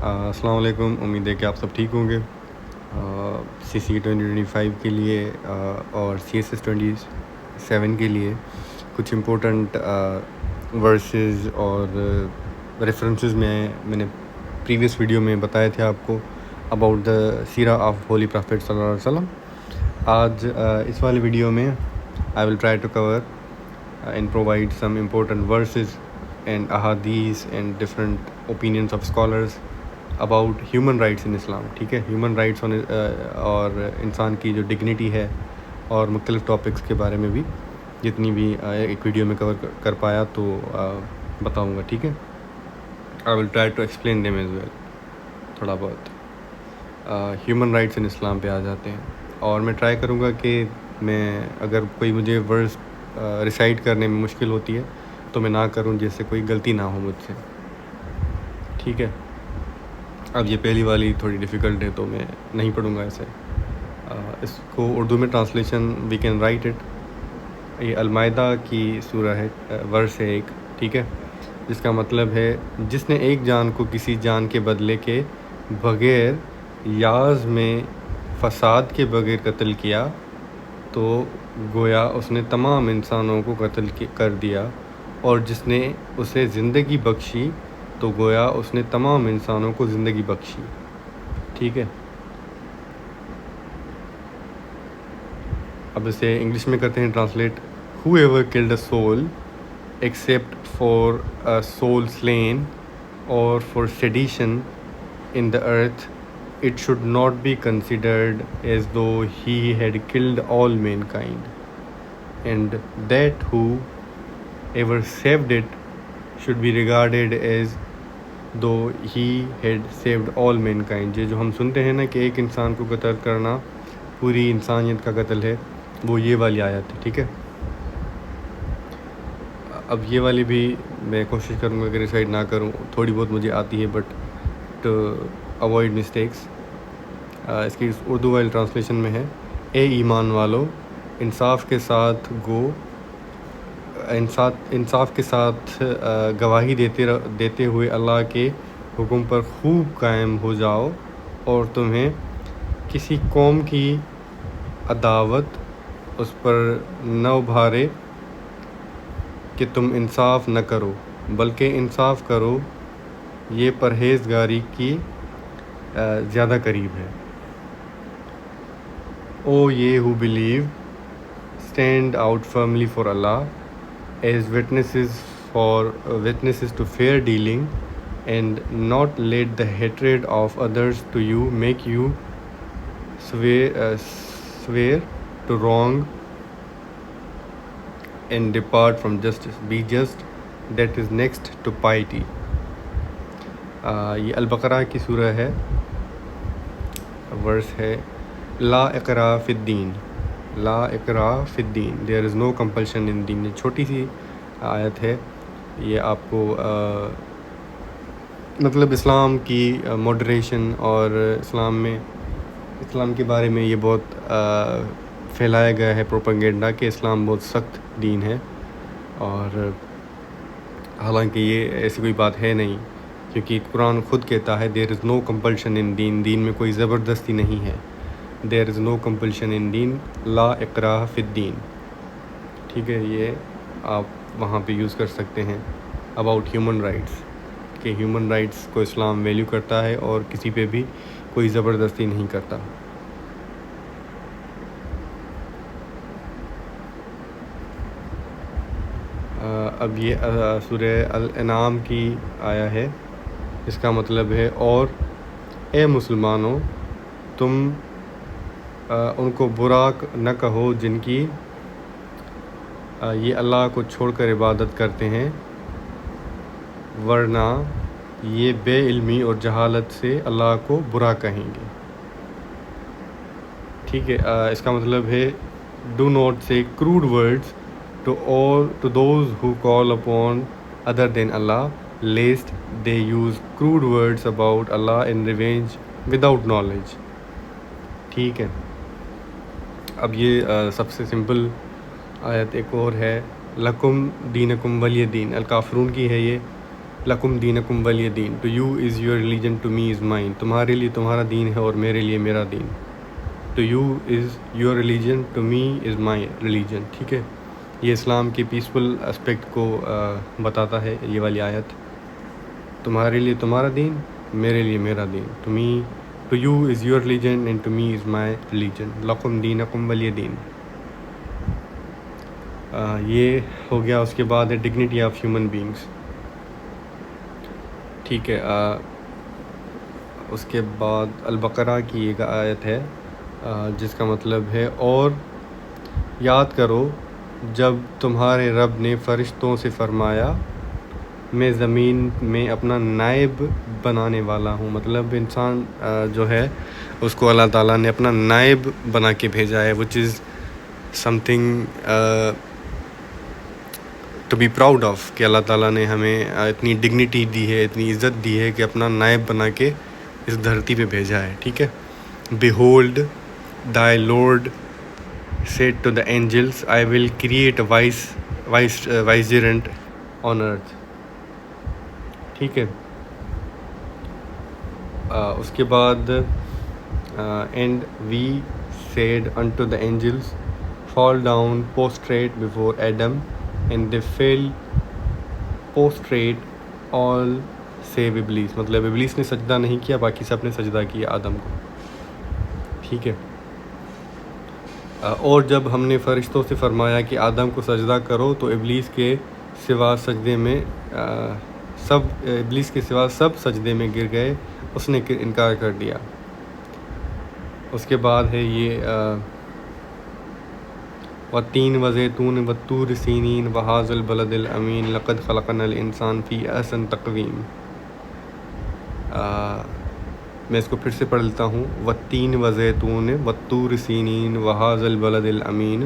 السلام علیکم. امید ہے کہ آپ سب ٹھیک ہوں گے. سی سی 2025 کے لیے اور سی ایس ایس 27 کے لیے کچھ امپورٹنٹ ورسز اور ریفرنسز میں نے پریویس ویڈیو میں بتائے تھے آپ کو اباؤٹ دا سیرہ آف ہولی پرافٹ صلی اللہ علیہ وسلم. آج اس والے ویڈیو میں I will try to cover and provide some important verses and احادیث and different opinions of scholars about human rights in Islam. ٹھیک ہے, ہیومن رائٹس اور انسان کی جو ڈگنیٹی ہے اور مختلف ٹاپکس کے بارے میں بھی جتنی بھی ایک ویڈیو میں کور کر پایا تو بتاؤں گا. ٹھیک ہے, I will try to explain them as well. تھوڑا بہت ہیومن رائٹس ان اسلام پہ آ جاتے ہیں, اور میں ٹرائی کروں گا کہ میں اگر کوئی مجھے ورڈز ریسائٹ کرنے میں مشکل ہوتی ہے تو میں نہ کروں, جس سے کوئی غلطی نہ ہو مجھ سے. ٹھیک ہے, اب یہ پہلی والی تھوڑی ڈیفیکلٹ ہے تو میں نہیں پڑھوں گا ایسے. اس کو اردو میں translation we can write it. یہ المائدہ کی سورہ ہے, ورس ہے ایک. ٹھیک ہے, جس کا مطلب ہے جس نے ایک جان کو کسی جان کے بدلے کے بغیر یاز میں فساد کے بغیر قتل کیا تو گویا اس نے تمام انسانوں کو قتل کر دیا, اور جس نے اسے زندگی بخشی تو گویا اس نے تمام انسانوں کو زندگی بخشی. ٹھیک ہے, اب اسے انگلش میں کرتے ہیں translate. Who ever killed a soul except for a soul slain or for sedition in the earth, it should not be considered as though he had killed all mankind, and that who ever saved it should be regarded as though he had saved all mankind. یہ جو ہم سنتے ہیں نا کہ ایک انسان کو قتل کرنا پوری انسانیت کا قتل ہے, وہ یہ والی آیت ہے. ٹھیک ہے, اب یہ والی بھی میں کوشش کروں گا کہ ریسائٹ نہ کروں, تھوڑی بہت مجھے آتی ہے بٹ ٹو اوائڈ مسٹیکس. اس کی اردو والی ٹرانسلیشن میں ہے, اے ایمان والو انصاف کے ساتھ انصاف کے ساتھ گواہی دیتے ہوئے اللہ کے حکم پر خوب قائم ہو جاؤ, اور تمہیں کسی قوم کی عداوت اس پر نہ ابھارے کہ تم انصاف نہ کرو, بلکہ انصاف کرو, یہ پرہیزگاری کی زیادہ قریب ہے. او یہ who believe, stand out firmly for Allah as witnesses to fair dealing, and not let the hatred of others to you make you swear to wrong and depart from justice. Be just, that is next to piety. یہ البقرہ کی سورہ ہے, ورس ہے لا اکراہ فی الدین. لا اکراہ فی الدین, دیر از no compulsion ان دین. یہ چھوٹی سی آیت ہے, یہ آپ کو مطلب اسلام کی ماڈریشن اور اسلام کے بارے میں یہ بہت پھیلایا گیا ہے پروپیگنڈا کہ اسلام بہت سخت دین ہے, اور حالانکہ یہ ایسی کوئی بات ہے نہیں, کیونکہ قرآن خود کہتا ہے دیر از نو کمپلشن ان دین. دین میں کوئی زبردستی نہیں ہے. دیر از نو کمپلشن ان دین, لا اکراہ فی الدین. ٹھیک ہے, یہ آپ وہاں پہ یوز کر سکتے ہیں اباؤٹ ہیومن رائٹس, کہ ہیومن رائٹس کو اسلام ویلیو کرتا ہے اور کسی پہ بھی کوئی زبردستی نہیں کرتا. اب یہ سورہ الانعام کی آیا ہے, اس کا مطلب ہے اور اے مسلمانوں تم ان کو برا نہ کہو جن کی یہ اللہ کو چھوڑ کر عبادت کرتے ہیں, ورنہ یہ بے علمی اور جہالت سے اللہ کو برا کہیں گے. ٹھیک ہے, اس کا مطلب ہے ڈو ناٹ سے crude words to those who call upon other than Allah, lest they use crude words about Allah in revenge without knowledge. ٹھیک ہے, اب یہ سب سے سمپل آیت ایک اور ہے, لکم دینکم ولی دین. الکافرون کی ہے یہ, لکم دینکم ولی دین. To you is your religion, to me is mine. تمہارے لیے تمہارا دین ہے اور میرے لیے میرا دین. To you is your religion, to me is my religion. ٹھیک ہے, یہ اسلام کے پیسفل اسپیکٹ کو بتاتا ہے یہ والی آیت. تمہارے لیے تمہارا دین, میرے لیے میرا دین. To you is your religion and to me is my religion. لکم دینکم ولی دین. یہ ہو گیا. اس کے بعد ہے ڈگنیٹی آف ہیومن بینگس. ٹھیک ہے, اس کے بعد البقرہ کی ایک آیت ہے جس کا مطلب ہے اور یاد کرو جب تمہارے رب نے فرشتوں سے فرمایا میں زمین میں اپنا نائب بنانے والا ہوں. مطلب انسان جو ہے اس کو اللہ تعالیٰ نے اپنا نائب بنا کے بھیجا ہے, which is something to be proud of, کہ اللہ تعالیٰ نے ہمیں اتنی ڈگنیٹی دی ہے, اتنی عزت دی ہے کہ اپنا نائب بنا کے اس دھرتی پہ بھیجا ہے. ٹھیک ہے. بیہولڈ thy Lord said to the angels, I will create a vicegerent on earth. ٹھیک ہے. اس کے بعد and we said unto the angels, fall down prostrate before Adam, and they fell prostrate all save Iblis. مطلب ابلیس نے سجدہ نہیں کیا, باقی سب نے سجدہ کیا آدم کو. ٹھیک ہے. اور جب ہم نے فرشتوں سے فرمایا کہ آدم کو سجدہ کرو تو ابلیس کے سوا سب سجدے میں گر گئے, اس نے انکار کر دیا. اس کے بعد ہے یہ والتین وزیتون والطور سینین وہذا البلد الامین لقد خلقنا الانسان فی احسن تقویم. میں اس کو پھر سے پڑھ لیتا ہوں. والتین وزیتون والطور سینین وہذا البلد الامین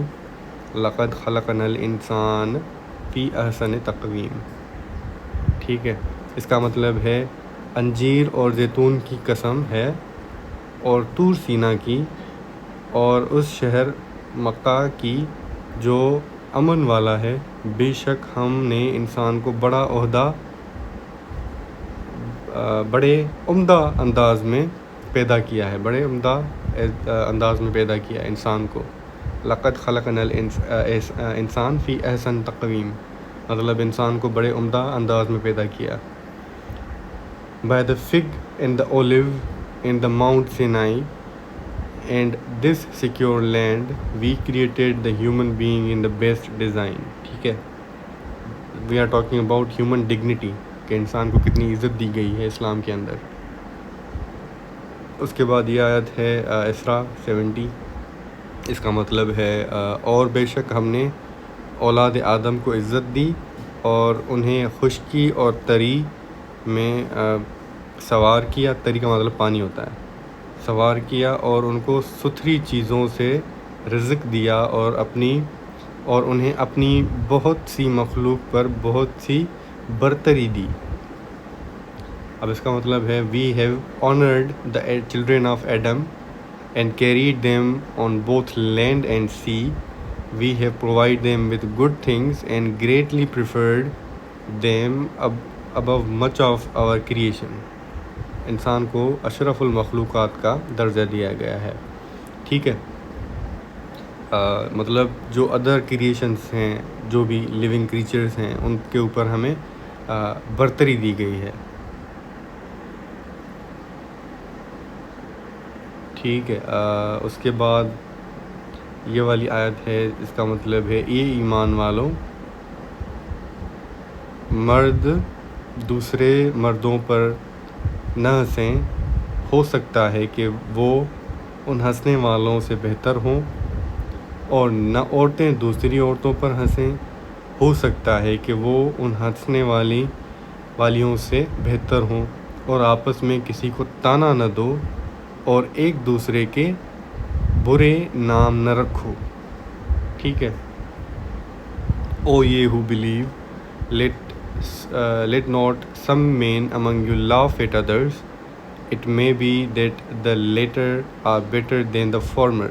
لقد خلقنا الانسان فی احسن تقویم. ٹھیک ہے. اس کا مطلب ہے انجیر اور زیتون کی قسم ہے اور طور سینا کی اور اس شہر مکہ کی جو امن والا ہے, بے شک ہم نے انسان کو بڑے عمدہ انداز میں پیدا کیا ہے, بڑے عمدہ انداز میں پیدا کیا ہے انسان کو. لقد خلقنا الانسان فی احسن تقویم, مطلب انسان کو بڑے عمدہ انداز میں پیدا کیا. By the fig and the olive and the Mount Sinai and this secure land we created the human being in the best design. ٹھیک ہے. We are talking about human dignity, کہ انسان کو کتنی عزت دی گئی ہے اسلام کے اندر. اس کے بعد یہ آیت ہے اسراء 70. اس کا مطلب ہے اور بے شک ہم نے اولاد آدم کو عزت دی اور انہیں خشکی اور تری میں سوار کیا. تری کا مطلب پانی ہوتا ہے. سوار کیا اور ان کو ستھری چیزوں سے رزق دیا اور انہیں اپنی بہت سی مخلوق پر بہت سی برتری دی. اب اس کا مطلب ہے we have honored the children of Adam and carried them on both land and sea. We have provided them with good things and greatly preferred them above much of our creation. انسان کو اشرف المخلوقات کا درجہ دیا گیا ہے. ٹھیک ہے. مطلب جو ادر کریشنز ہیں, جو بھی لیونگ کریچرز ہیں, ان کے اوپر ہمیں برتری دی گئی ہے. ٹھیک ہے. اس کے بعد یہ والی آیت ہے, اس کا مطلب ہے یہ ایمان والوں, مرد دوسرے مردوں پر نہ ہنسیں, ہو سکتا ہے کہ وہ ان ہنسنے والوں سے بہتر ہوں, اور نہ عورتیں دوسری عورتوں پر ہنسیں, ہو سکتا ہے کہ وہ ان ہنسنے والیوں سے بہتر ہوں, اور آپس میں کسی کو طعنہ نہ دو اور ایک دوسرے کے برے نام نہ رکھو. ٹھیک ہے. او یہ who believe, let not some men among you laugh at others. It may be that the latter are better than the former.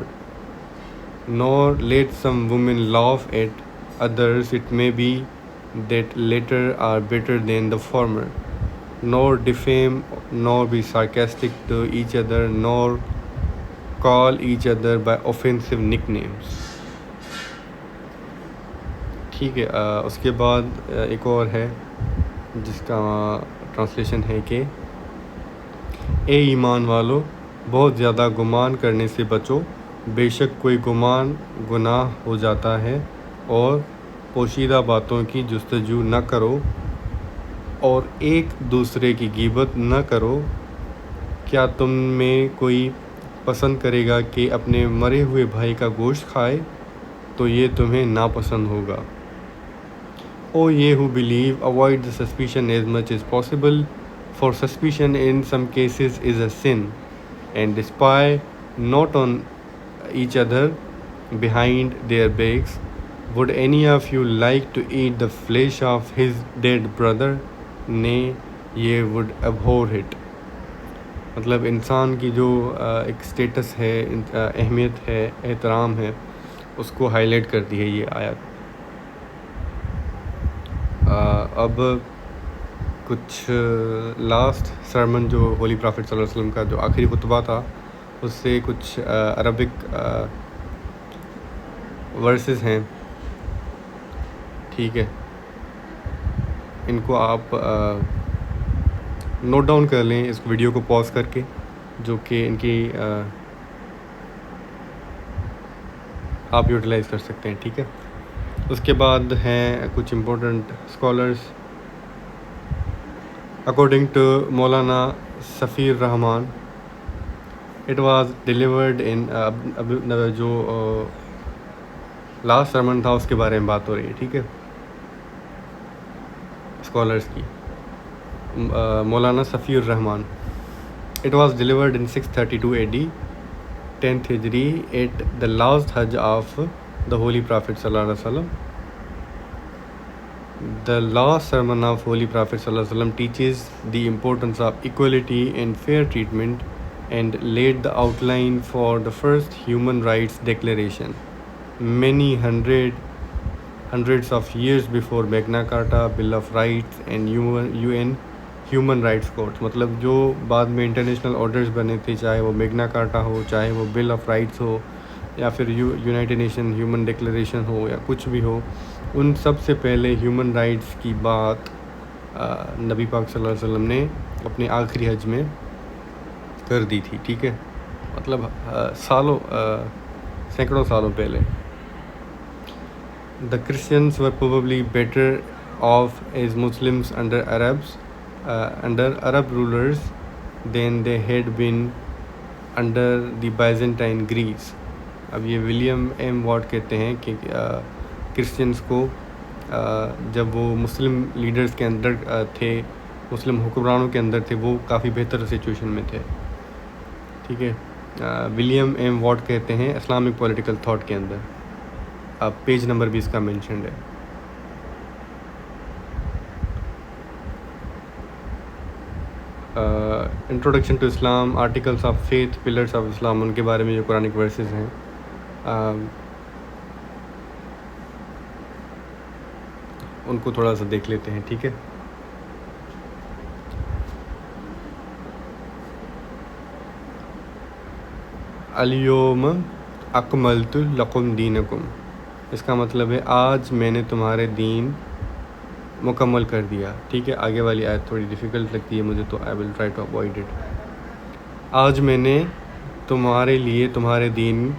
Nor let some women laugh at others. It may be that latter are better than the former, nor defame, nor be sarcastic to each other, nor call each other by offensive nicknames. ٹھیک ہے. اس کے بعد ایک اور ہے جس کا translation ہے کہ اے ایمان والو بہت زیادہ گمان کرنے سے بچو، بے شک کوئی گمان گناہ ہو جاتا ہے، اور پوشیدہ باتوں کی جستجو نہ کرو، اور ایک دوسرے کی غیبت نہ کرو. کیا تم میں کوئی پسند کرے گا کہ اپنے مرے ہوئے بھائی کا گوشت کھائے؟ تو یہ تمہیں ناپسند ہوگا. O ye who believe, avoid the suspicion as much as possible, for suspicion in some cases is a sin, and spy not on each other behind their backs. Would any of you like to eat the flesh of his dead brother? Nay, ye would abhor it. مطلب انسان کی جو ایک status ہے، اہمیت ہے، احترام ہے، اس کو ہائی لائٹ کرتی ہے یہ آیت. اب کچھ لاسٹ سرمن جو ہولی پرافٹ صلی اللہ علیہ وسلم کا جو آخری خطبہ تھا، اس سے کچھ عربک ورسز ہیں. ٹھیک ہے، ان کو آپ نوٹ ڈاؤن کر لیں اس ویڈیو کو پاز کر کے، جو کہ ان کی آپ یوٹیلائز کر سکتے ہیں. ٹھیک ہے. اس کے بعد ہیں کچھ important scholars. According to Maulana Safi Rahman, it was delivered in جو لاسٹ سرمن تھا اس کے بارے میں بات ہو رہی ہے. ٹھیک ہے، اسکالرس کی. مولانا صفی الرحمان. It was delivered in 632 AD, 10th Hijri, at the last Hajj of the Holy Prophet Sallallahu Alaihi Wasallam. The last sermon of Holy Prophet Sallallahu Alaihi Wasallam teaches the importance of equality and fair treatment, and laid the outline for the first human rights declaration many hundreds of years before Magna Carta, Bill of Rights and UN human rights courts. مطلب جو بعد میں international orders بنے تھے، چاہے وہ میگنا کارٹا ہو، چاہے وہ بل آف رائٹس ہو، یا پھر یونائٹڈ نیشن ہیومن ڈکلیریشن ہو، یا کچھ بھی ہو، ان سب سے پہلے ہیومن رائٹس کی بات نبی پاک صلی اللہ علیہ وسلم نے اپنے آخری حج میں کر دی تھی. ٹھیک ہے، مطلب سینکڑوں سالوں پہلے. The Christians were probably better off as Muslims under Arab rulers than they had been under the Byzantine Greece. اب یہ ولیم ایم واٹ کہتے ہیں کہ کرسچنس کو جب وہ مسلم لیڈرز کے اندر تھے، مسلم حکمرانوں کے اندر تھے، وہ کافی بہتر سچویشن میں تھے. ٹھیک ہے، ولیم ایم واٹ کہتے ہیں اسلامک پولیٹیکل تھاٹ کے اندر. اب پیج نمبر بھی اس کا مینشنڈ ہے. Introduction to Islam, articles of faith, pillars of Islam, ان کے بارے میں جو قرآنک ورسز ہیں ان کو تھوڑا سا دیکھ لیتے ہیں. ٹھیک ہے. الیوم اکملت لکم دینکم، اس کا مطلب ہے آج میں نے تمہارے دین مکمل کر دیا. ٹھیک ہے، آگے والی آیت تھوڑی ڈیفیکلٹ لگتی ہے مجھے، تو I will try to avoid it. آج میں نے تمہارے لیے تمہارے دین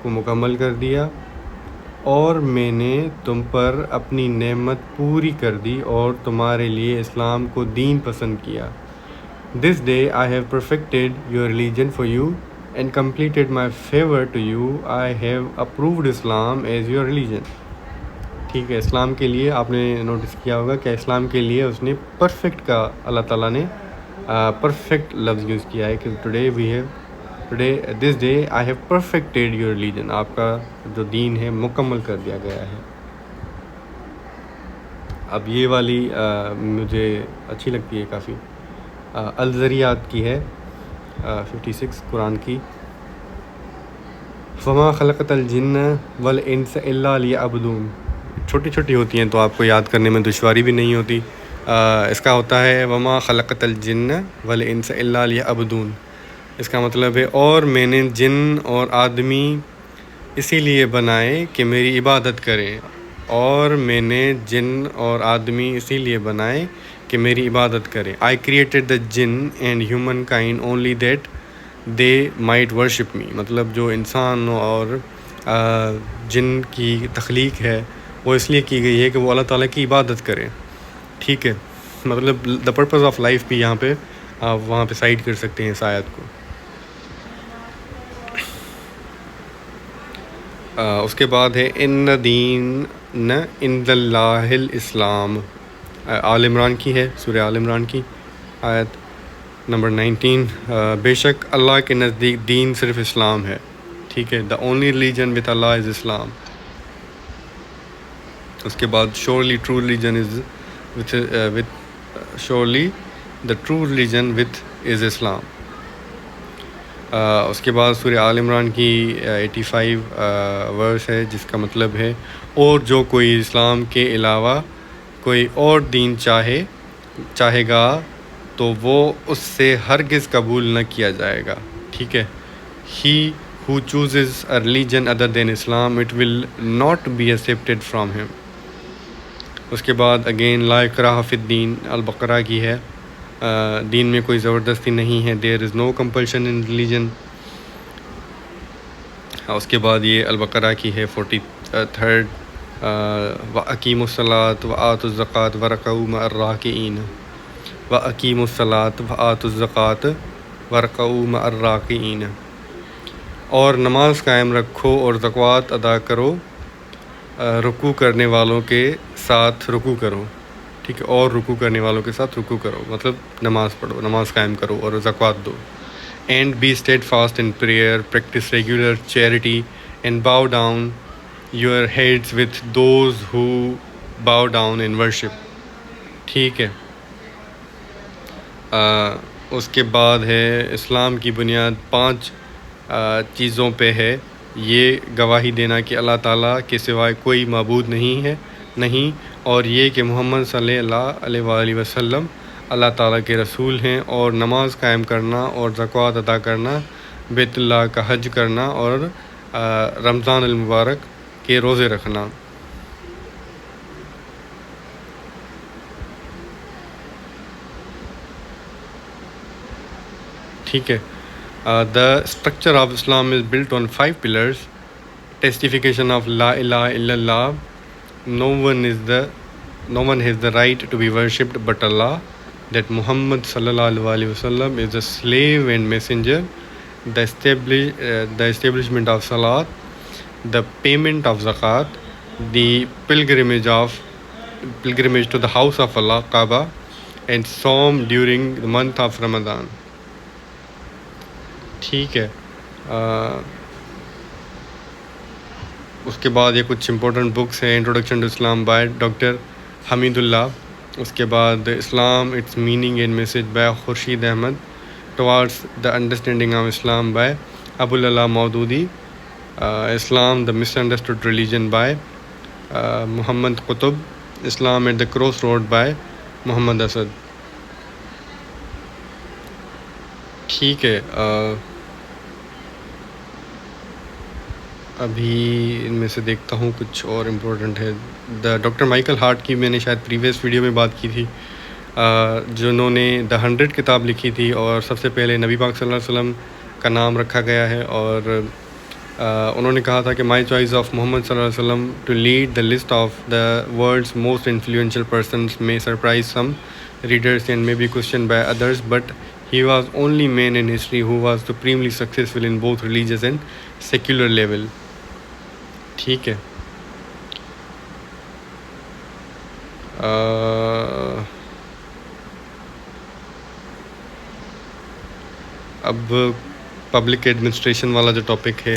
کو مکمل کر دیا، اور میں نے تم پر اپنی نعمت پوری کر دی، اور تمہارے لیے اسلام کو دین پسند کیا. This day I have perfected your religion for you and completed my favour to you. I have approved Islam as your religion. ٹھیک ہے، اسلام کے لیے آپ نے نوٹس کیا ہوگا کہ اسلام کے لیے اس نے پرفیکٹ کا اللہ تعالیٰ نے پرفیکٹ لفظ یوز کیا ہے کہ today this day I have perfected your religion, آپ کا جو دین ہے مکمل کر دیا گیا ہے. اب یہ والی مجھے اچھی لگتی ہے کافی. الذریات کی ہے 56 قرآن کی. فما خلقت الجن والانس الا لیعبدون. چھوٹی چھوٹی ہوتی ہیں تو آپ کو یاد کرنے میں دشواری بھی نہیں ہوتی. اس کا ہوتا ہے وما خلقت الجن والانس الا لیعبدون. اس کا مطلب ہے اور میں نے جن اور آدمی اسی لیے بنائے کہ میری عبادت کریں. اور میں نے جن اور آدمی اسی لیے بنائے کہ میری عبادت کریں. I created the jinn and humankind only that they might worship me. مطلب جو انسان اور جن کی تخلیق ہے وہ اس لیے کی گئی ہے کہ وہ اللہ تعالیٰ کی عبادت کریں. ٹھیک ہے, مطلب دا پرپز آف لائف بھی یہاں پہ آپ وہاں پہ سائڈ کر سکتے ہیں اس آیت کو. اس کے بعد ہے ان دین عند اللہ الاسلام. آل عمران کی ہے, سورہ آل عمران کی آیت نمبر 19. بے شک اللہ کے نزدیک دین صرف اسلام ہے. ٹھیک ہے, the only religion with Allah is Islam. اس کے بعد surely true religion is surely the true religion with is Islam. اس کے بعد سورہ آل عمران کی 85 ورس ہے جس کا مطلب ہے اور جو کوئی اسلام کے علاوہ کوئی اور دین چاہے گا تو وہ اس سے ہرگز قبول نہ کیا جائے گا. ٹھیک ہے, he who chooses a religion other than Islam it will not be accepted from him. اس کے بعد اگین لا اکراہ فی الدین, البقرہ کی ہے. دین میں کوئی زبردستی نہیں ہے. دیر از نو کمپلشن ان ریلیجن. اس کے بعد یہ البقرہ کی ہے 43. وَأَقِيمُوا الصَّلَاةَ وَآتُوا الزَّكَاةَ وَارْكَعُوا مَعَ الرَّاكِعِينَ. وَأَقِيمُوا الصَّلَاةَ وَآتُوا الزَّكَاةَ وَارْكَعُوا مَعَ الرَّاكِعِينَ. اور نماز قائم رکھو اور زکوٰۃ ادا کرو, رکوع کرنے والوں کے ساتھ رکوع کرو. ٹھیک ہے, اور رکوع کرنے والوں کے ساتھ رکوع کرو مطلب نماز پڑھو, نماز قائم کرو اور زکوٰۃ دو. And be steadfast in prayer, practice regular charity and bow down your heads with those who bow down in worship. ٹھیک ہے, اس کے بعد ہے اسلام کی بنیاد 5 چیزوں پہ ہے. یہ گواہی دینا کہ اللہ تعالیٰ کے سوائے کوئی معبود نہیں, اور یہ کہ محمد صلی اللہ علیہ وآلہ وسلم اللہ تعالیٰ کے رسول ہیں, اور نماز قائم کرنا اور زکوٰۃ ادا کرنا, بیت اللہ کا حج کرنا اور رمضان المبارک کے روزے رکھنا. ٹھیک ہے, the structure of Islam is built on 5 pillars. Testification of La ilaha illallah, no one has the right to be worshipped but Allah, that Muhammad sallallahu alaihi wasallam is a slave and messenger, the establishment of salat, the payment of zakat, the pilgrimage to the house of Allah, Kaaba, and Saum during the month of Ramadan. ٹھیک ہے, اس کے بعد یہ کچھ important books ہیں. Introduction to Islam by doctor Hamidullah. اس کے بعد Islam its meaning and message by Khurshid Ahmad. Towards the understanding of Islam by Abul Ala Maududi. Islam the misunderstood religion by Muhammad Qutb. Islam at the crossroad by Muhammad Asad. ٹھیک ہے, ابھی ان میں سے دیکھتا ہوں کچھ اور امپورٹنٹ ہے. ڈاکٹر مائیکل ہارٹ کی میں نے شاید پریویس ویڈیو میں بات کی تھی, جنہوں نے دا 100 کتاب لکھی تھی, اور سب سے پہلے نبی پاک صلی اللہ علیہ وسلم کا نام رکھا گیا ہے. اور انہوں نے کہا تھا کہ مائی چوائس آف محمد صلی اللہ علیہ وسلم to lead the list of the world's most influential persons may surprise some readers and may be questioned by others, but he was only man in history who was supremely successful in both religious and secular level. ٹھیک ہے, اب public administration والا جو topic ہے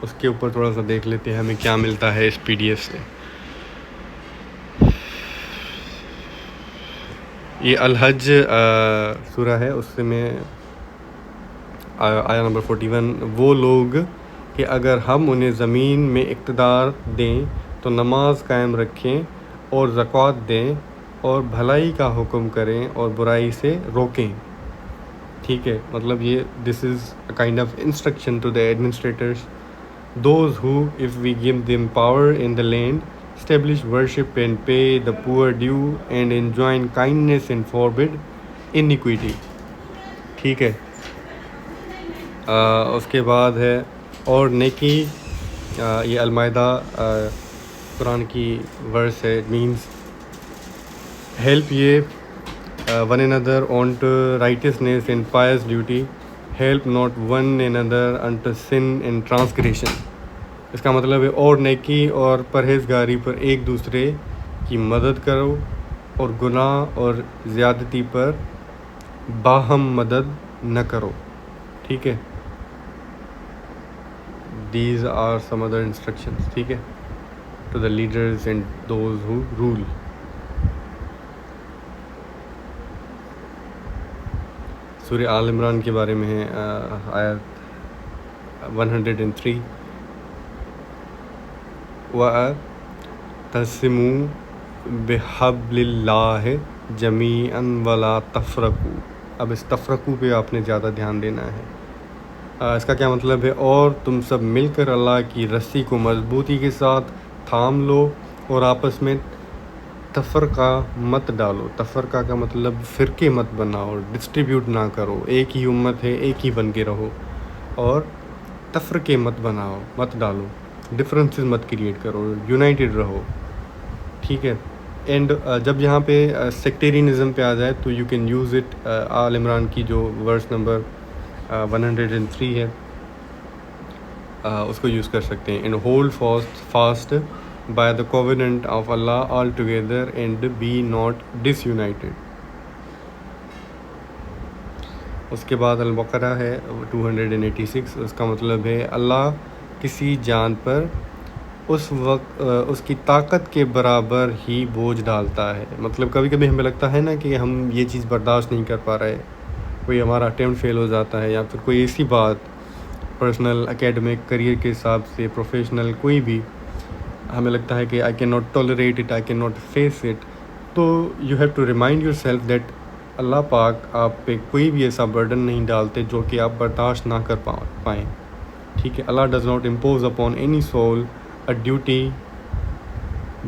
اس کے اوپر تھوڑا سا دیکھ لیتے ہیں ہمیں کیا ملتا ہے اس PDF سے. یہ الحج سورہ ہے, اس سے میں آیا نمبر 41. وہ لوگ کہ اگر ہم انہیں زمین میں اقتدار دیں تو نماز قائم رکھیں اور زکوٰۃ دیں اور بھلائی کا حکم کریں اور برائی سے روکیں. ٹھیک ہے, مطلب یہ this is a kind of instruction to the administrators. Those who, if we give them power in the land, establish worship and pay the poor due and enjoin kindness and forbid iniquity. ٹھیک ہے. اس کے بعد ہے اور نیکی. یہ المائدہ قرآن کی ورس ہے. اٹ مینس ہیلپ یہ one another onto righteousness and pious duty. Help not one another unto sin and transgression. اس کا مطلب ہے اور نیکی اور پرہیزگاری پر ایک دوسرے کی مدد کرو اور گناہ اور زیادتی پر باہم مدد نہ کرو. ٹھیک ہے. These are some other instructions. ٹھیک ہے, to the leaders and those who rule. سورہ آل عمران کے بارے میں ہے آیت 103. وَاعْتَصِمُوا بِحَبْلِ اللَّهِ جَمِيعًا وَلَا تَفْرَقُوا. اب اس تفرقو پہ آپ نے زیادہ دھیان دینا ہے. اس کا کیا مطلب ہے؟ اور تم سب مل کر اللہ کی رسی کو مضبوطی کے ساتھ تھام لو اور آپس میں تفرقہ مت ڈالو. تفرقہ کا مطلب فرقے مت بناؤ, ڈسٹریبیوٹ نہ کرو. ایک ہی امت ہے, ایک ہی بن کے رہو, اور تفرقے مت بناؤ, مت ڈالو, ڈفرینسز مت کریٹ کرو, یونائٹڈ رہو. ٹھیک ہے. اینڈ جب یہاں پہ سیکٹیرینزم پہ آ جائے تو یو کین یوز اٹ. آل عمران کی جو ورس نمبر 103 ہے اس کو یوز کر سکتے ہیں. And hold fast by the covenant of Allah all together and be not disunited. اس کے بعد البقرہ ہے 286. اس کا مطلب ہے اللہ کسی جان پر اس وقت اس کی طاقت کے برابر ہی بوجھ ڈالتا ہے. مطلب کبھی کبھی ہمیں لگتا ہے نا کہ ہم یہ چیز برداشت نہیں کر پا رہے, کوئی ہمارا اٹیمپٹ فیل ہو جاتا ہے, یا پھر کوئی ایسی بات پرسنل اکیڈمک کریئر کے حساب سے, پروفیشنل کوئی بھی, ہمیں لگتا ہے کہ I can not tolerate it, I can not face it. تو you have to remind yourself that Allah پاک آپ پہ کوئی بھی ایسا برڈن نہیں ڈالتے جو کہ آپ برداشت نہ کر پائیں. ٹھیک ہے. Allah does not impose upon any soul a duty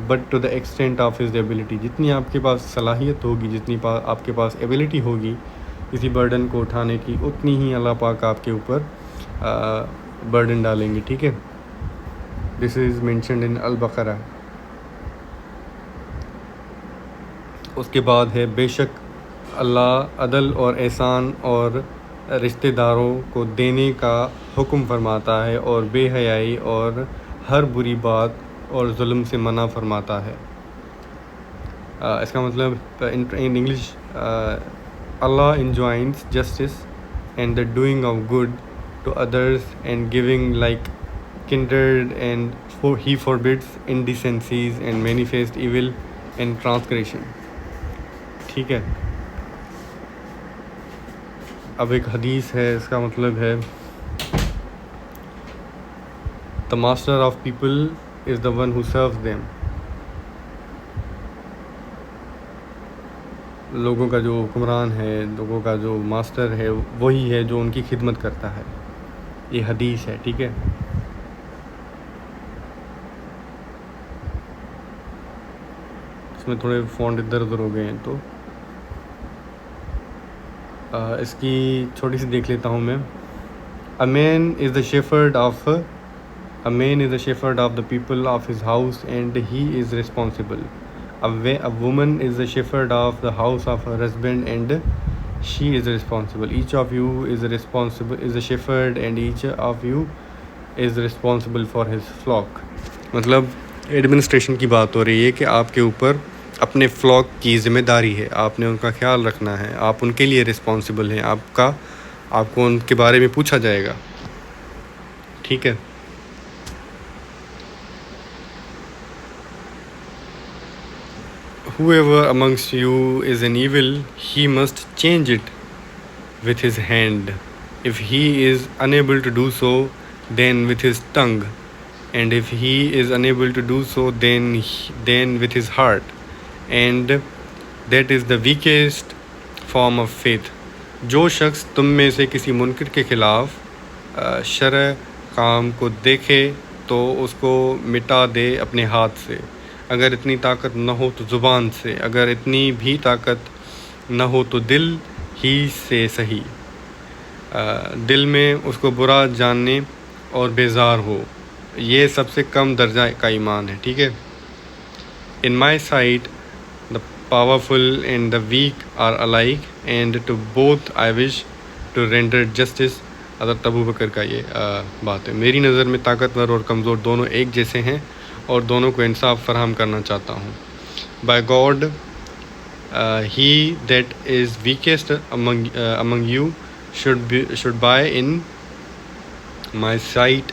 but to the extent of his ability. جتنی آپ کے پاس صلاحیت ہوگی, جتنی آپ کے پاس ایبلٹی ہوگی کسی برڈن کو اٹھانے کی, اتنی ہی اللہ پاک آپ کے اوپر برڈن ڈالیں گے. ٹھیک ہے. This is mentioned in البقرہ. اس کے بعد ہے بے شک اللہ عدل اور احسان اور رشتہ داروں کو دینے کا حکم فرماتا ہے اور بے حیائی اور ہر بری بات اور ظلم سے منع فرماتا ہے. اس کا مطلب in English Allah enjoins justice and the doing of good to others and giving like kindred, and he forbids indecencies and manifest evil and transgression. ٹھیک ہے. اب ایک حدیث ہے, اس کا مطلب ہے the master of people is the one who serves them. لوگوں کا جو حکمران ہے, لوگوں کا جو ماسٹر ہے, وہی ہے جو ان کی خدمت کرتا ہے. یہ حدیث ہے. ٹھیک ہے. اس میں تھوڑے فونٹ ادھر ادھر ہو گئے ہیں تو اس کی چھوٹی سی دیکھ لیتا ہوں میں. A man is the shepherd of the people of his house and he is responsible. A woman is the shepherd of the house of her husband and she is responsible. Each of you is a shepherd and each of you is responsible for his flock. مطلب administration کی بات ہو رہی ہے کہ آپ کے اوپر اپنے فلاک کی ذمہ داری ہے, آپ نے ان کا خیال رکھنا ہے, آپ ان کے لیے رسپانسبل ہیں, آپ کو ان کے بارے میں پوچھا جائے گا. ٹھیک ہے. Whoever amongst you is an evil, he must change it with his hand. If he is unable to do so, then with his tongue. and if he is unable to do so, then with his heart, and that is the weakest form of faith. جو شخص تم میں سے کسی منکر کے خلاف شرع کام کو دیکھے تو اس کو مٹا دے اپنے ہاتھ سے، اگر اتنی طاقت نہ ہو تو زبان سے، اگر اتنی بھی طاقت نہ ہو تو دل ہی سے صحیح، دل میں اس کو برا جاننے اور بیزار ہو، یہ سب سے کم درجہ کا ایمان ہے. ٹھیک ہے. In my sight the powerful and the weak are alike, and to both I wish to render justice. حضرت ابو بکر کا یہ بات ہے. میری نظر میں طاقتور اور کمزور دونوں ایک جیسے ہیں اور دونوں کو انصاف فراہم کرنا چاہتا ہوں. By God, he that is weakest among you should buy in my sight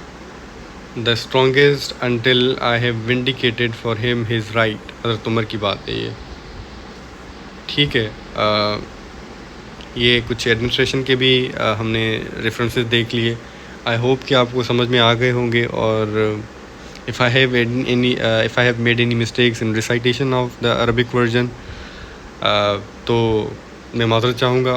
the strongest until I have vindicated for him his right. حضرت عمر کی بات ہے یہ. ٹھیک ہے. یہ کچھ ایڈمنسٹریشن کے بھی ہم نے ریفرنسز دیکھ لیے. آئی ہوپ کہ آپ کو سمجھ میں آ گئے ہوں گے، اور if I have made any mistakes in recitation of the Arabic version تو میں معذرت چاہوں گا،